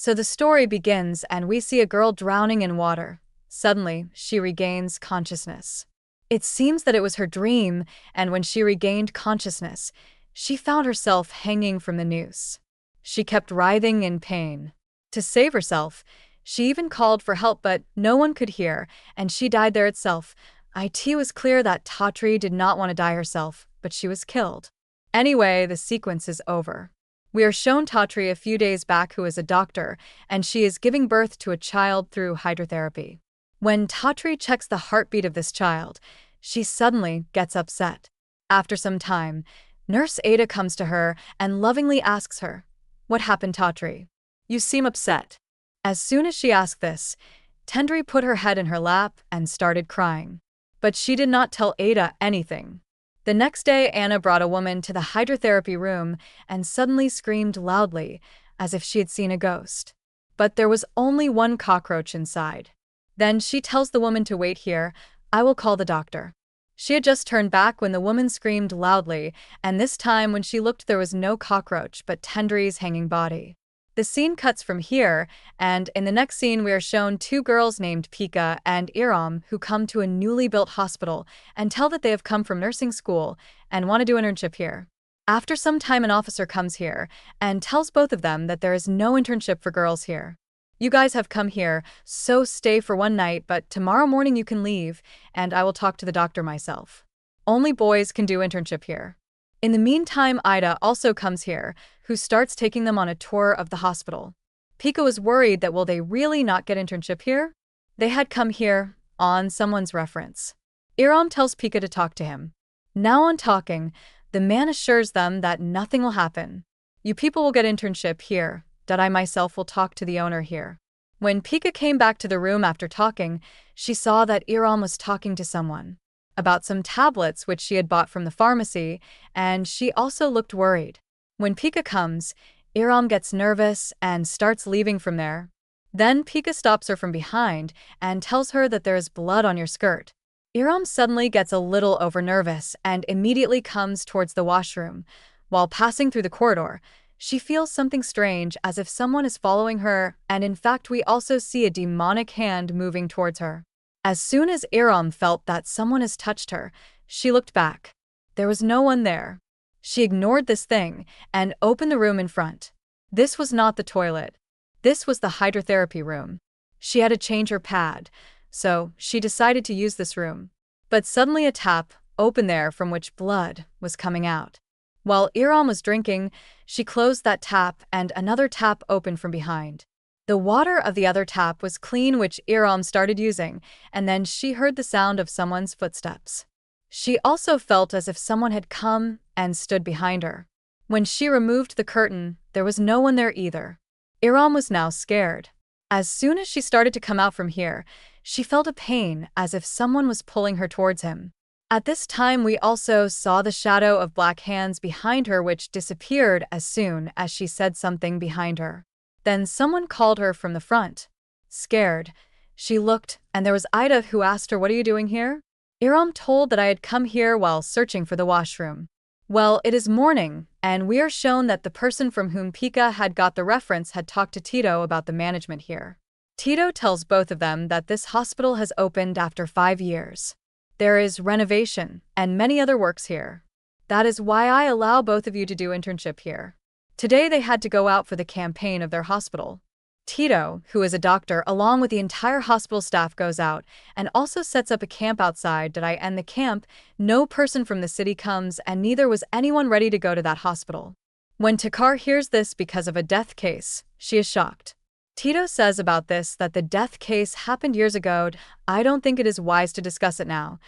So the story begins and we see a girl drowning in water. Suddenly, she regains consciousness. It seems that it was her dream, and when she regained consciousness, she found herself hanging from the noose. She kept writhing in pain. To save herself, she even called for help, but no one could hear, and she died there itself. It was clear that Tatri did not want to die herself, but she was killed. Anyway, the sequence is over. We are shown Tatri a few days back, who is a doctor, and she is giving birth to a child through hydrotherapy. When Tatri checks the heartbeat of this child, she suddenly gets upset. After some time, Nurse Ada comes to her and lovingly asks her, "What happened, Tatri? You seem upset." As soon as she asked this, Tendri put her head in her lap and started crying. But she did not tell Ada anything. The next day, Anna brought a woman to the hydrotherapy room and suddenly screamed loudly, as if she had seen a ghost. But there was only one cockroach inside. Then she tells the woman to wait here, "I will call the doctor." She had just turned back when the woman screamed loudly, and this time when she looked there was no cockroach but Tendri's hanging body. The scene cuts from here, and in the next scene we are shown two girls named Pika and Iram who come to a newly built hospital and tell that they have come from nursing school and want to do an internship here. After some time an officer comes here and tells both of them that there is no internship for girls here. "You guys have come here, so stay for one night, but tomorrow morning you can leave, and I will talk to the doctor myself. Only boys can do internship here." In the meantime, Ida also comes here, who starts taking them on a tour of the hospital. Pika was worried that will they really not get internship here? They had come here on someone's reference. Iram tells Pika to talk to him. Now on talking, the man assures them that nothing will happen. "You people will get internship here, that I myself will talk to the owner here." When Pika came back to the room after talking, she saw that Iram was talking to someone about some tablets which she had bought from the pharmacy, and she also looked worried. When Pika comes, Iram gets nervous and starts leaving from there. Then Pika stops her from behind and tells her that there is blood on your skirt. Iram suddenly gets a little over-nervous and immediately comes towards the washroom. While passing through the corridor, she feels something strange, as if someone is following her, and in fact we also see a demonic hand moving towards her. As soon as Iram felt that someone has touched her, she looked back. There was no one there. She ignored this thing and opened the room in front. This was not the toilet. This was the hydrotherapy room. She had to change her pad, so she decided to use this room. But suddenly a tap opened there from which blood was coming out. While Iram was drinking, she closed that tap and another tap opened from behind. The water of the other tap was clean, which Iram started using, and then she heard the sound of someone's footsteps. She also felt as if someone had come and stood behind her. When she removed the curtain, there was no one there either. Iram was now scared. As soon as she started to come out from here, she felt a pain as if someone was pulling her towards him. At this time we also saw the shadow of black hands behind her, which disappeared as soon as she said something behind her. Then someone called her from the front. Scared, she looked, and there was Ida, who asked her, "What are you doing here?" Iram told that I had come here while searching for the washroom. Well, it is morning, and we are shown that the person from whom Pika had got the reference had talked to Tito about the management here. Tito tells both of them that this hospital has opened after 5 years. There is renovation and many other works here. That is why I allow both of you to do internship here. Today they had to go out for the campaign of their hospital. Tito, who is a doctor, along with the entire hospital staff goes out and also sets up a camp outside. Did I end the camp? No person from the city comes, and neither was anyone ready to go to that hospital. When Takar hears this because of a death case, she is shocked. Tito says about this that the death case happened years ago. I don't think it is wise to discuss it now.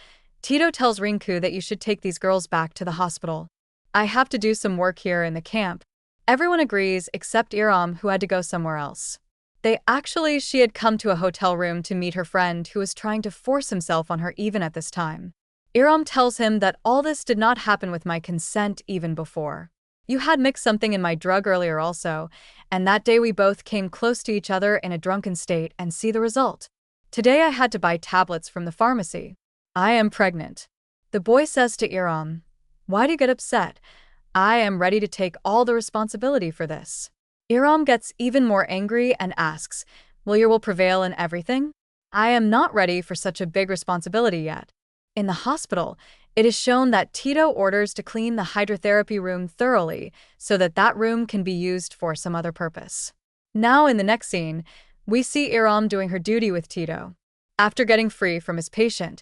Tito tells Rinku that you should take these girls back to the hospital. I have to do some work here in the camp. Everyone agrees except Iram, who had to go somewhere else. She had come to a hotel room to meet her friend who was trying to force himself on her even at this time. Iram tells him that all this did not happen with my consent even before. You had mixed something in my drug earlier also, and that day we both came close to each other in a drunken state, and see the result. Today I had to buy tablets from the pharmacy. I am pregnant. The boy says to Iram, "Why do you get upset? I am ready to take all the responsibility for this." Iram gets even more angry and asks, "Will your will prevail in everything? I am not ready for such a big responsibility yet." In the hospital, it is shown that Tito orders to clean the hydrotherapy room thoroughly so that that room can be used for some other purpose. Now, in the next scene, we see Iram doing her duty with Tito. After getting free from his patient,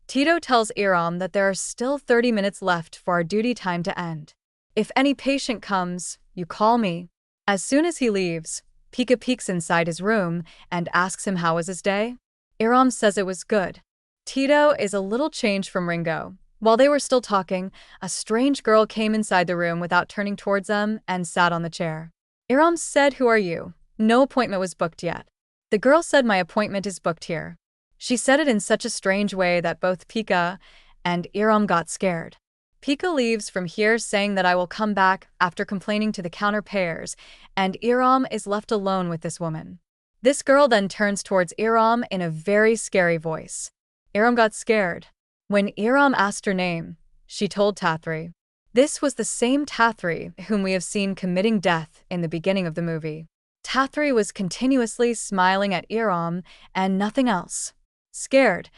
Tito tells Iram that there are still 30 minutes left for our duty time to end. "If any patient comes, you call me." As soon as he leaves, Pika peeks inside his room and asks him how was his day. Iram says it was good. Tito is a little changed from Ringo. While they were still talking, a strange girl came inside the room without turning towards them and sat on the chair. Iram said, "Who are you? No appointment was booked yet." The girl said, "My appointment is booked here." She said it in such a strange way that both Pika and Iram got scared. Pika leaves from here saying that I will come back after complaining to the counter payers, and Iram is left alone with this woman. This girl then turns towards Iram in a very scary voice. Iram got scared. When Iram asked her name, she told Tathri. This was the same Tathri whom we have seen committing death in the beginning of the movie. Tathri was continuously smiling at Iram and nothing else. Scared,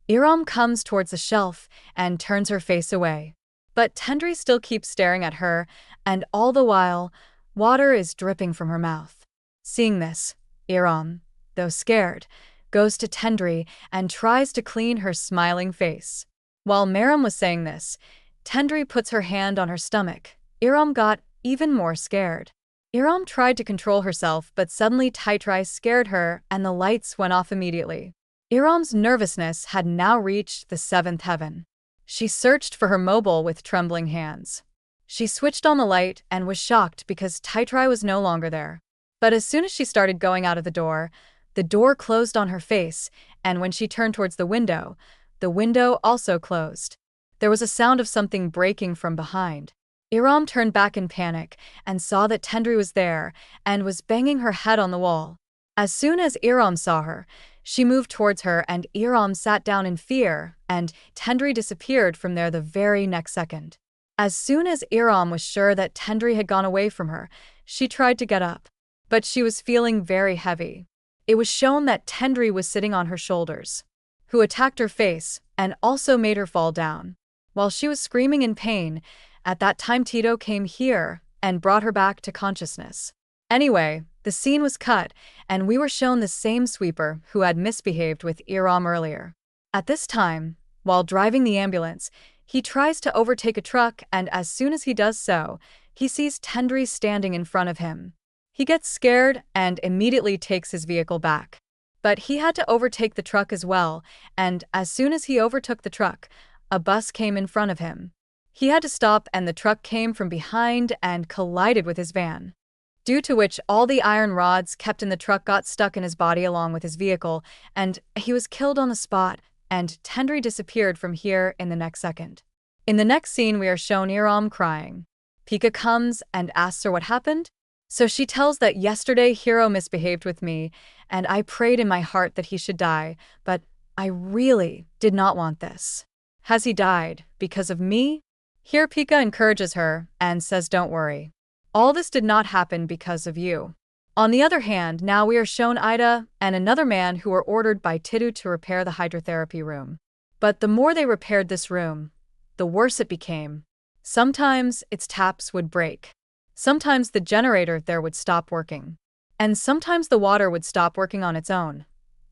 Iram comes towards the shelf and turns her face away. But Tendri still keeps staring at her, and all the while, water is dripping from her mouth. Seeing this, Iram, though scared, goes to Tendri and tries to clean her smiling face. While Meram was saying this, Tendri puts her hand on her stomach. Iram got even more scared. Iram tried to control herself, but suddenly Taitrai scared her and the lights went off immediately. Iram's nervousness had now reached the seventh heaven. She searched for her mobile with trembling hands. She switched on the light and was shocked because Taitrai was no longer there. But as soon as she started going out of the door closed on her face, and when she turned towards the window also closed. There was a sound of something breaking from behind. Iram turned back in panic and saw that Tendri was there and was banging her head on the wall. As soon as Iram saw her, she moved towards her and Iram sat down in fear, and Tendri disappeared from there the very next second. As soon as Iram was sure that Tendri had gone away from her, she tried to get up. But she was feeling very heavy. It was shown that Tendri was sitting on her shoulders, who attacked her face and also made her fall down. While she was screaming in pain, at that time Tito came here and brought her back to consciousness. Anyway, the scene was cut, and we were shown the same sweeper who had misbehaved with Iram earlier. At this time, while driving the ambulance, he tries to overtake a truck, and as soon as he does so, he sees Tendri standing in front of him. He gets scared and immediately takes his vehicle back. But he had to overtake the truck as well, and as soon as he overtook the truck, a bus came in front of him. He had to stop, and the truck came from behind and collided with his van, due to which all the iron rods kept in the truck got stuck in his body along with his vehicle, and he was killed on the spot, and Tendri disappeared from here in the next second. In the next scene, we are shown Iram crying. Pika comes and asks her what happened. So she tells that yesterday Hero misbehaved with me, and I prayed in my heart that he should die, but I really did not want this. Has he died because of me? Here Pika encourages her and says, "Don't worry. All this did not happen because of you." On the other hand, now we are shown Ida and another man who were ordered by Tidu to repair the hydrotherapy room. But the more they repaired this room, the worse it became. Sometimes its taps would break. Sometimes the generator there would stop working. And sometimes the water would stop working on its own.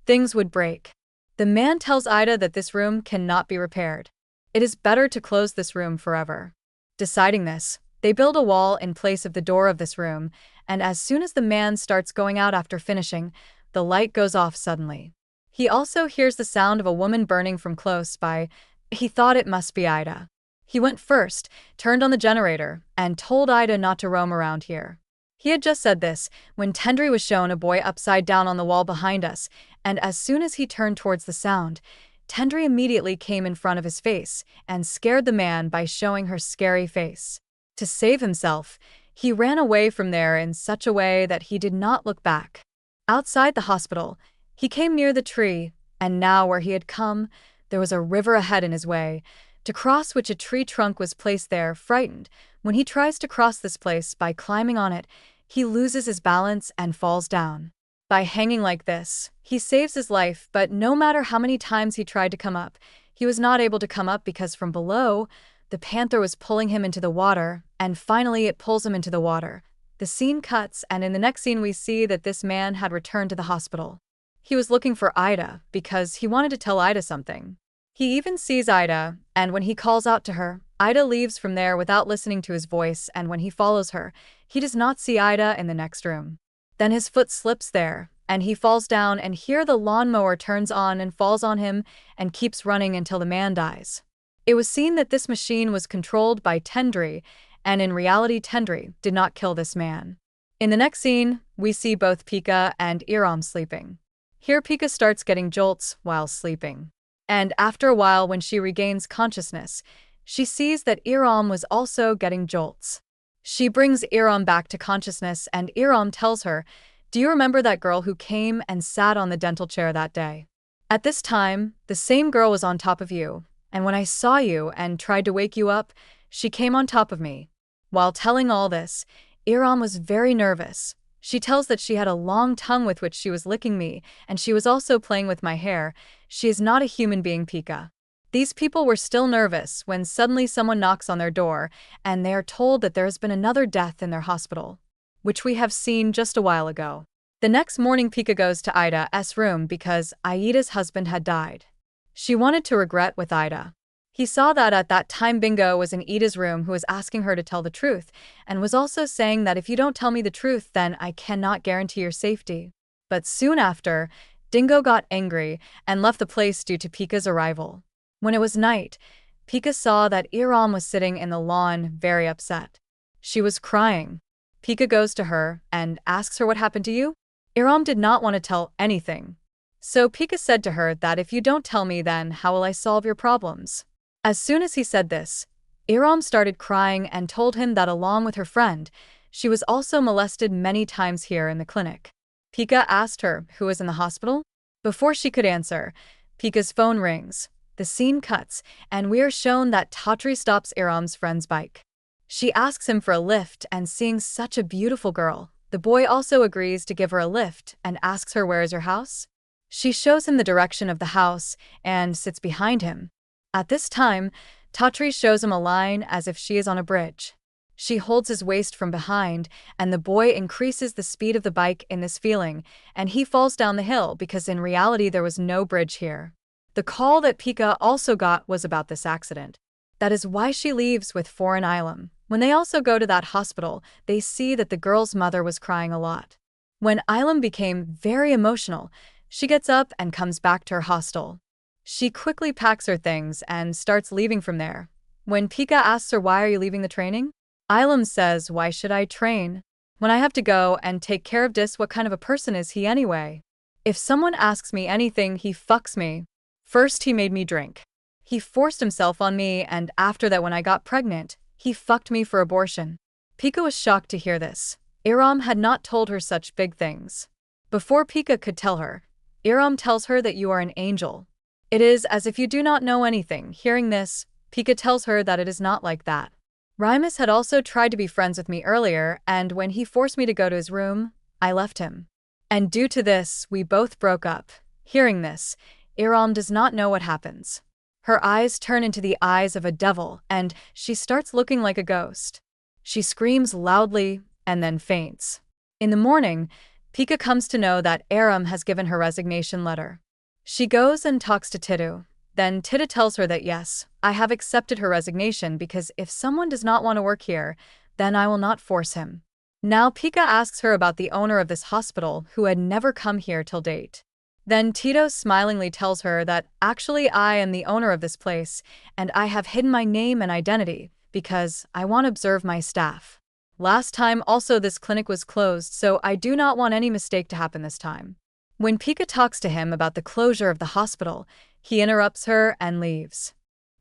Things would break. The man tells Ida that this room cannot be repaired. It is better to close this room forever. Deciding this, they build a wall in place of the door of this room, and as soon as the man starts going out after finishing, the light goes off suddenly. He also hears the sound of a woman burning from close by. He thought it must be Ida. He went first, turned on the generator, and told Ida not to roam around here. He had just said this when Tendri was shown a boy upside down on the wall behind us, and as soon as he turned towards the sound, Tendri immediately came in front of his face and scared the man by showing her scary face. To save himself, he ran away from there in such a way that he did not look back. Outside the hospital, he came near the tree, and now where he had come, there was a river ahead in his way, to cross which a tree trunk was placed there. Frightened, when he tries to cross this place by climbing on it, he loses his balance and falls down. By hanging like this, he saves his life, but no matter how many times he tried to come up, he was not able to come up because from below, the panther was pulling him into the water, and finally it pulls him into the water. The scene cuts, and in the next scene we see that this man had returned to the hospital. He was looking for Ida because he wanted to tell Ida something. He even sees Ida, and when he calls out to her, Ida leaves from there without listening to his voice, and when he follows her, he does not see Ida in the next room. Then his foot slips there, and he falls down, and here the lawnmower turns on and falls on him and keeps running until the man dies. It was seen that this machine was controlled by Tendri, and in reality Tendri did not kill this man. In the next scene, we see both Pika and Iram sleeping. Here Pika starts getting jolts while sleeping. And after a while, when she regains consciousness, she sees that Iram was also getting jolts. She brings Iram back to consciousness, and Iram tells her, "Do you remember that girl who came and sat on the dental chair that day? At this time, the same girl was on top of you, and when I saw you and tried to wake you up, she came on top of me." While telling all this, Iram was very nervous. She tells that she had a long tongue with which she was licking me, and she was also playing with my hair. She is not a human being, Pika. These people were still nervous when suddenly someone knocks on their door, and they are told that there has been another death in their hospital, which we have seen just a while ago. The next morning, Pika goes to Ida's room because Aida's husband had died. She wanted to regret with Ida. He saw that at that time Bingo was in Ida's room, who was asking her to tell the truth, and was also saying that if you don't tell me the truth, then I cannot guarantee your safety. But soon after, Dingo got angry and left the place due to Pika's arrival. When it was night, Pika saw that Iram was sitting in the lawn, very upset. She was crying. Pika goes to her and asks her what happened to you. Iram did not want to tell anything. So Pika said to her that if you don't tell me, then how will I solve your problems? As soon as he said this, Iram started crying and told him that along with her friend, she was also molested many times here in the clinic. Pika asked her who was in the hospital. Before she could answer, Pika's phone rings. The scene cuts, and we are shown that Tatri stops Iram's friend's bike. She asks him for a lift, and seeing such a beautiful girl, the boy also agrees to give her a lift and asks her where is her house. She shows him the direction of the house and sits behind him. At this time, Tatri shows him a line as if she is on a bridge. She holds his waist from behind, and the boy increases the speed of the bike in this feeling, and he falls down the hill because in reality there was no bridge here. The call that Pika also got was about this accident. That is why she leaves with Foreign Ilam. When they also go to that hospital, they see that the girl's mother was crying a lot. When Ilam became very emotional, she gets up and comes back to her hostel. She quickly packs her things and starts leaving from there. When Pika asks her why are you leaving the training, Ilam says, why should I train when I have to go and take care of this? What kind of a person is he anyway? If someone asks me anything, he fucks me. First he made me drink. He forced himself on me, and after that when I got pregnant, he fucked me for abortion. Pika was shocked to hear this. Iram had not told her such big things. Before Pika could tell her, Iram tells her that you are an angel. It is as if you do not know anything. Hearing this, Pika tells her that it is not like that. Rimus had also tried to be friends with me earlier, and when he forced me to go to his room, I left him. And due to this, we both broke up. Hearing this, Iram does not know what happens. Her eyes turn into the eyes of a devil, and she starts looking like a ghost. She screams loudly and then faints. In the morning, Pika comes to know that Aram has given her resignation letter. She goes and talks to Tidu. Then Tidu tells her that yes, I have accepted her resignation because if someone does not want to work here, then I will not force him. Now Pika asks her about the owner of this hospital who had never come here till date. Then Tito smilingly tells her that actually I am the owner of this place and I have hidden my name and identity because I want to observe my staff. Last time also this clinic was closed, so I do not want any mistake to happen this time. When Pika talks to him about the closure of the hospital, he interrupts her and leaves.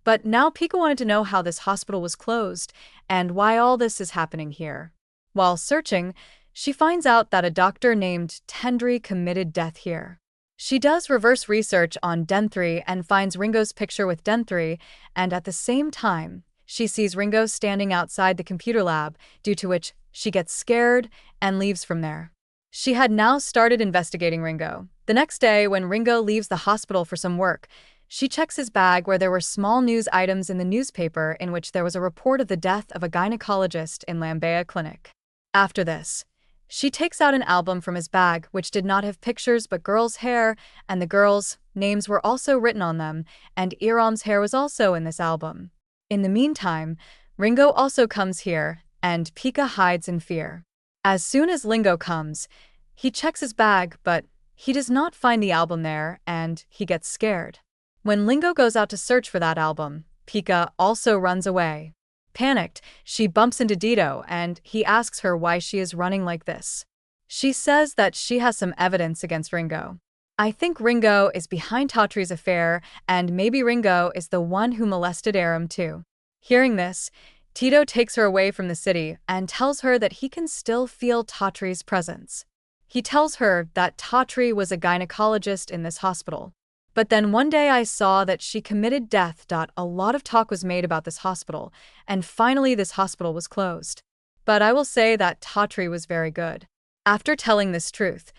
But now Pika wanted to know how this hospital was closed and why all this is happening here. While searching, she finds out that a doctor named Tendri committed death here. She does reverse research on Denthri and finds Ringo's picture with Denthri, and at the same time, she sees Ringo standing outside the computer lab, due to which She gets scared and leaves from there. She had now started investigating Ringo. The next day, when Ringo leaves the hospital for some work, she checks his bag where there were small news items in the newspaper in which there was a report of the death of a gynecologist in Lembayung clinic. After this, she takes out an album from his bag which did not have pictures but girls' hair, and the girls' names were also written on them, and Iram's hair was also in this album. In the meantime, Ringo also comes here, and Pika hides in fear. As soon as Ringo comes, he checks his bag, but he does not find the album there, and he gets scared. When Ringo goes out to search for that album, Pika also runs away. Panicked, she bumps into Tito, and he asks her why she is running like this. She says that she has some evidence against Ringo. I think Ringo is behind Tatri's affair, and maybe Ringo is the one who molested Aram too. Hearing this, Tito takes her away from the city and tells her that he can still feel Tatri's presence. He tells her that Tatri was a gynecologist in this hospital. But then one day I saw that she committed death. A lot of talk was made about this hospital, and finally this hospital was closed. But I will say that Tatri was very good. After telling this truth,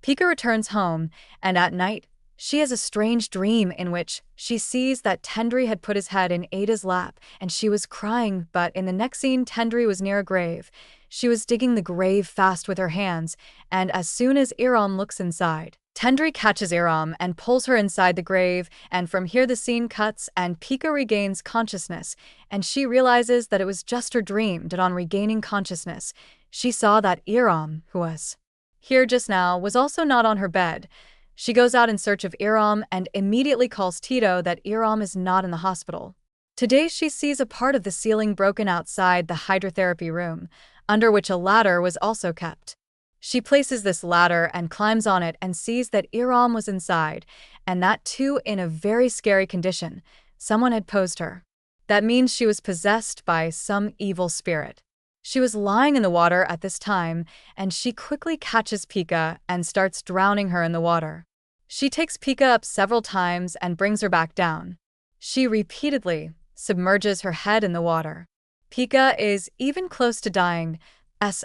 Pika returns home, and at night, she has a strange dream in which she sees that Tendri had put his head in Ada's lap, and she was crying, but in the next scene Tendri was near a grave. She was digging the grave fast with her hands, and as soon as Iram looks inside, Tendri catches Iram and pulls her inside the grave, and from here the scene cuts and Pika regains consciousness, and she realizes that it was just her dream. On regaining consciousness, she saw that Iram, who was here just now, was also not on her bed. She goes out in search of Iram and immediately calls Tito that Iram is not in the hospital. Today she sees a part of the ceiling broken outside the hydrotherapy room, under which a ladder was also kept. She places this ladder and climbs on it and sees that Iram was inside, and that too in a very scary condition. Someone had posed her. That means she was possessed by some evil spirit. She was lying in the water at this time, and she quickly catches Pika and starts drowning her in the water. She takes Pika up several times and brings her back down. She repeatedly submerges her head in the water. Pika is even close to dying.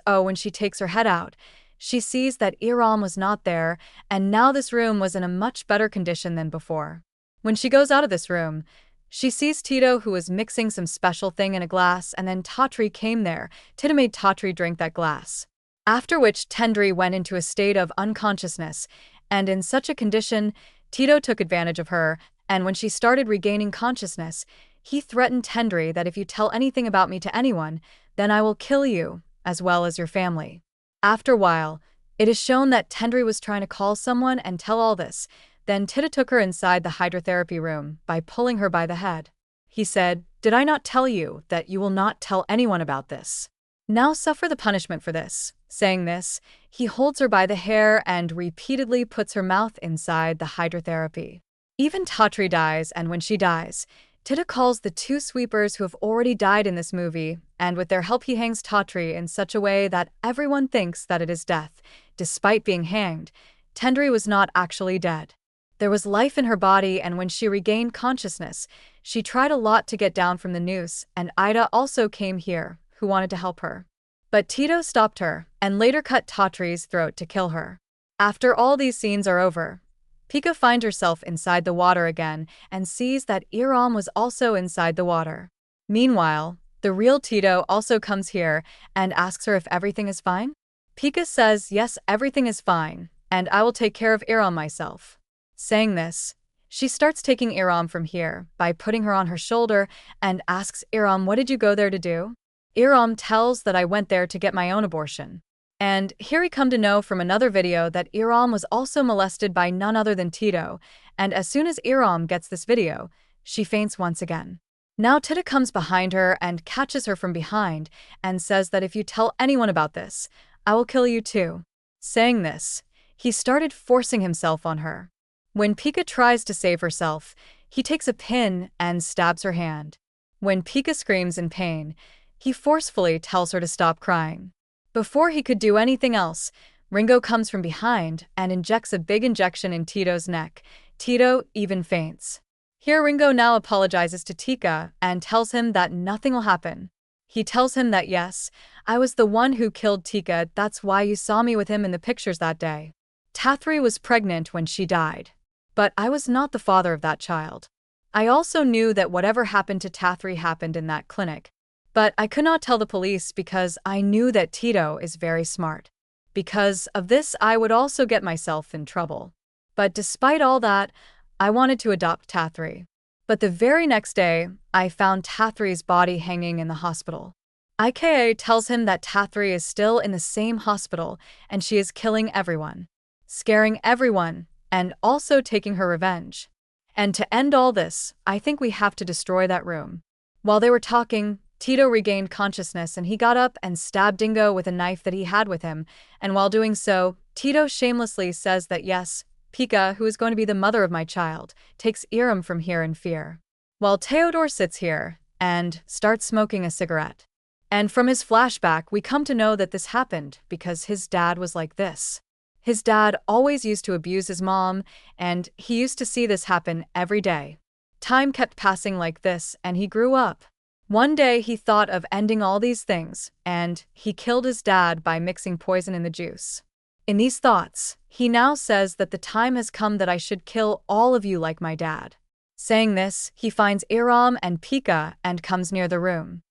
When she takes her head out, she sees that Iram was not there, and now this room was in a much better condition than before. When she goes out of this room, she sees Tito, who was mixing some special thing in a glass, and then Tatri came there. Tito made Tatri drink that glass. After which Tendri went into a state of unconsciousness, and in such a condition, Tito took advantage of her, and when she started regaining consciousness, he threatened Tendri that if you tell anything about me to anyone, then I will kill you, as well as your family. After a while, it is shown that Tendri was trying to call someone and tell all this. Then Tita took her inside the hydrotherapy room by pulling her by the head. He said, "Did I not tell you that you will not tell anyone about this? Now suffer the punishment for this." Saying this, he holds her by the hair and repeatedly puts her mouth inside the hydrotherapy. Even Tatri dies, and when she dies, Tita calls the two sweepers who have already died in this movie, and with their help he hangs Tatri in such a way that everyone thinks that it is death. Despite being hanged, Tendri was not actually dead. There was life in her body, and when she regained consciousness, she tried a lot to get down from the noose, and Ida also came here, who wanted to help her. But Tito stopped her, and later cut Tatri's throat to kill her. After all these scenes are over, Pika finds herself inside the water again and sees that Iram was also inside the water. Meanwhile, the real Tito also comes here and asks her if everything is fine. Pika says, "Yes, everything is fine, and I will take care of Iram myself." Saying this, she starts taking Iram from here by putting her on her shoulder and asks Iram, "What did you go there to do?" Iram tells that I went there to get my own abortion. And here we come to know from another video that Iram was also molested by none other than Tito, and as soon as Iram gets this video, she faints once again. Now Tita comes behind her and catches her from behind and says that if you tell anyone about this, I will kill you too. Saying this, he started forcing himself on her. When Pika tries to save herself, he takes a pin and stabs her hand. When Pika screams in pain, he forcefully tells her to stop crying. Before he could do anything else, Ringo comes from behind and injects a big injection in Tito's neck. Tito even faints. Here Ringo now apologizes to Tika and tells him that nothing will happen. He tells him that yes, I was the one who killed Tika, that's why you saw me with him in the pictures that day. Tathri was pregnant when she died. But I was not the father of that child. I also knew that whatever happened to Tathri happened in that clinic. But I could not tell the police because I knew that Tito is very smart. Because of this, I would also get myself in trouble. But despite all that, I wanted to adopt Tathri. But the very next day, I found Tathri's body hanging in the hospital. IKA tells him that Tathri is still in the same hospital and she is killing everyone, scaring everyone, and also taking her revenge. And to end all this, I think we have to destroy that room. While they were talking, Tito regained consciousness and he got up and stabbed Dingo with a knife that he had with him, and while doing so, Tito shamelessly says that yes, Pika, who is going to be the mother of my child, takes Iram from here in fear. While Theodore sits here and starts smoking a cigarette. And from his flashback, we come to know that this happened because his dad was like this. His dad always used to abuse his mom, and he used to see this happen every day. Time kept passing like this, and he grew up. One day he thought of ending all these things, and he killed his dad by mixing poison in the juice. In these thoughts, he now says that the time has come that I should kill all of you like my dad. Saying this, he finds Iram and Pika and comes near the room.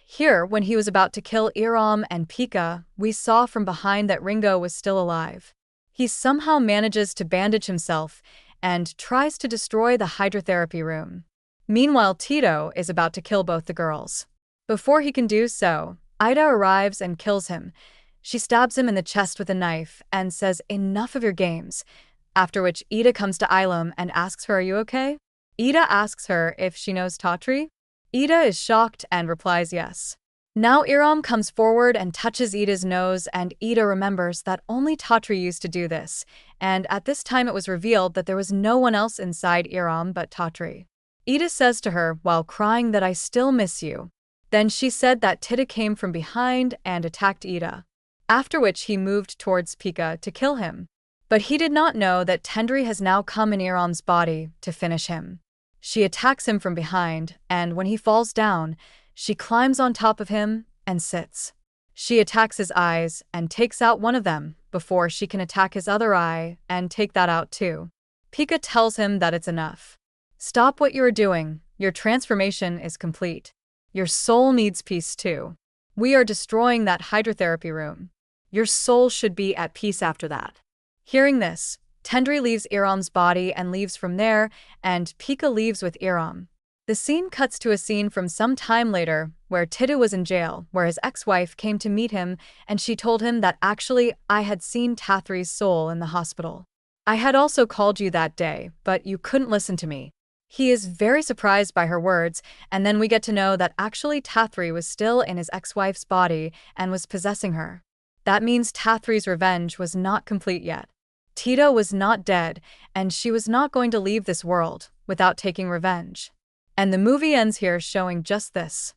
Here, when he was about to kill Iram and Pika, we saw from behind that Ringo was still alive. He somehow manages to bandage himself and tries to destroy the hydrotherapy room. Meanwhile, Tito is about to kill both the girls. Before he can do so, Ida arrives and kills him. She stabs him in the chest with a knife and says, "Enough of your games," after which Ida comes to Ilum and asks her, "Are you okay?" Ida asks her if she knows Tatri. Ida is shocked and replies yes. Now Iram comes forward and touches Ida's nose, and Ida remembers that only Tatri used to do this, and at this time it was revealed that there was no one else inside Iram but Tatri. Ida says to her while crying that I still miss you. Then she said that Tita came from behind and attacked Ida. After which he moved towards Pika to kill him. But he did not know that Tendri has now come in Iram's body to finish him. She attacks him from behind, and when he falls down, she climbs on top of him and sits. She attacks his eyes and takes out one of them before she can attack his other eye and take that out too. Pika tells him that it's enough. Stop what you are doing, your transformation is complete. Your soul needs peace too. We are destroying that hydrotherapy room. Your soul should be at peace after that. Hearing this, Tendri leaves Iram's body and leaves from there, and Pika leaves with Iram. The scene cuts to a scene from some time later, where Tita was in jail, where his ex-wife came to meet him, and she told him that actually I had seen Tathri's soul in the hospital. I had also called you that day, but you couldn't listen to me. He is very surprised by her words, and then we get to know that actually Tathri was still in his ex-wife's body and was possessing her. That means Tathri's revenge was not complete yet. Tito was not dead, and she was not going to leave this world without taking revenge. And the movie ends here showing just this.